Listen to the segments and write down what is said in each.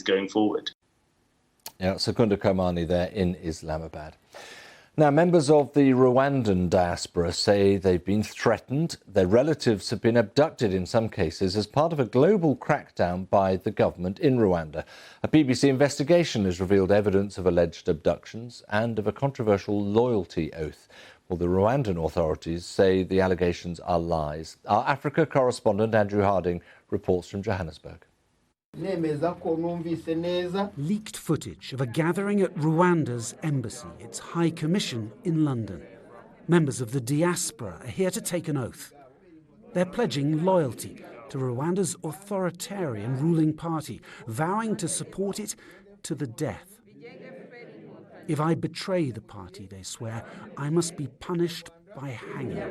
going forward. Yeah, Secunda Komani there in Islamabad. Now, members of the Rwandan diaspora say they've been threatened. Their relatives have been abducted in some cases as part of a global crackdown by the government in Rwanda. A BBC investigation has revealed evidence of alleged abductions and of a controversial loyalty oath. Well, the Rwandan authorities say the allegations are lies. Our Africa correspondent Andrew Harding reports from Johannesburg. Leaked footage of a gathering at Rwanda's embassy, its High Commission in London. Members of the diaspora are here to take an oath. They're pledging loyalty to Rwanda's authoritarian ruling party, vowing to support it to the death. If I betray the party, they swear, I must be punished by hanging.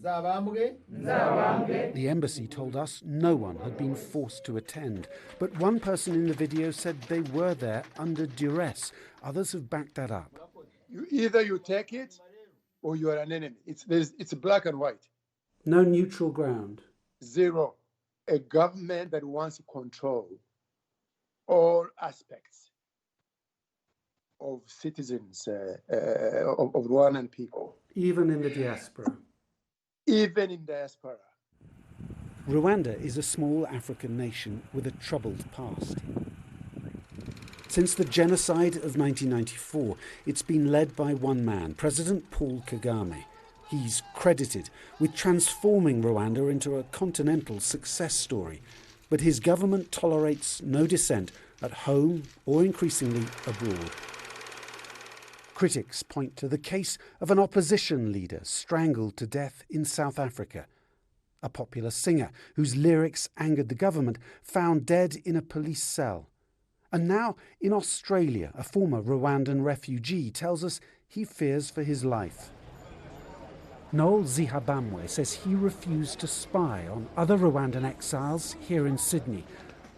The embassy told us no one had been forced to attend, but one person in the video said they were there under duress. Others have backed that up. Either you take it or you are an enemy. It's black and white. No neutral ground. Zero. A government that wants to control all aspects of citizens, of Rwandan people. Even in the diaspora. Even in diaspora. Rwanda is a small African nation with a troubled past. Since the genocide of 1994, it's been led by one man, President Paul Kagame. He's credited with transforming Rwanda into a continental success story. But his government tolerates no dissent at home or increasingly abroad. Critics point to the case of an opposition leader strangled to death in South Africa. A popular singer whose lyrics angered the government found dead in a police cell. And now in Australia, a former Rwandan refugee tells us he fears for his life. Noel Zihabamwe says he refused to spy on other Rwandan exiles here in Sydney.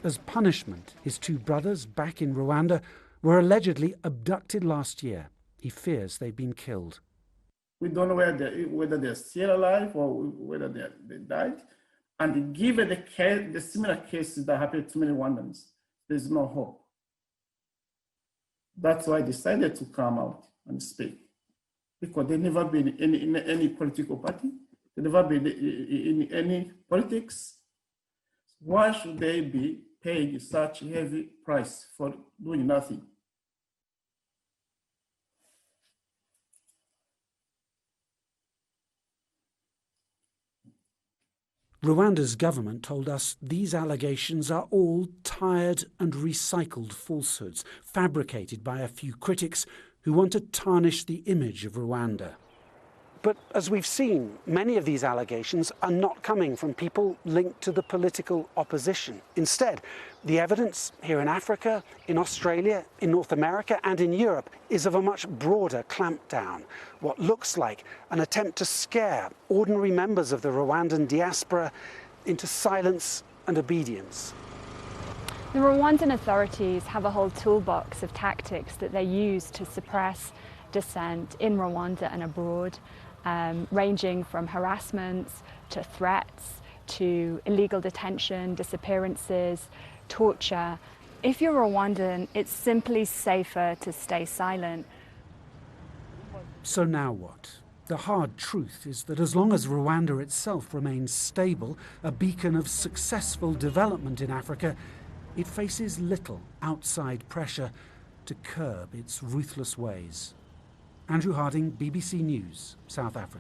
As punishment, his two brothers back in Rwanda were allegedly abducted last year. He fears they've been killed. We don't know whether they're still alive or whether they died. And given the similar cases that happened to many Rwandans, there's no hope. That's why I decided to come out and speak. Because they've never been in any political party. They've never been in any politics. Why should they be paying such a heavy price for doing nothing? Rwanda's government told us these allegations are all tired and recycled falsehoods, fabricated by a few critics who want to tarnish the image of Rwanda. But as we've seen, many of these allegations are not coming from people linked to the political opposition. Instead, the evidence here in Africa, in Australia, in North America and in Europe is of a much broader clampdown, what looks like an attempt to scare ordinary members of the Rwandan diaspora into silence and obedience. The Rwandan authorities have a whole toolbox of tactics that they use to suppress dissent in Rwanda and abroad, ranging from harassments to threats to illegal detention, disappearances, torture. If you're Rwandan, it's simply safer to stay silent. So now what? The hard truth is that as long as Rwanda itself remains stable, a beacon of successful development in Africa, it faces little outside pressure to curb its ruthless ways. Andrew Harding, BBC News, South Africa.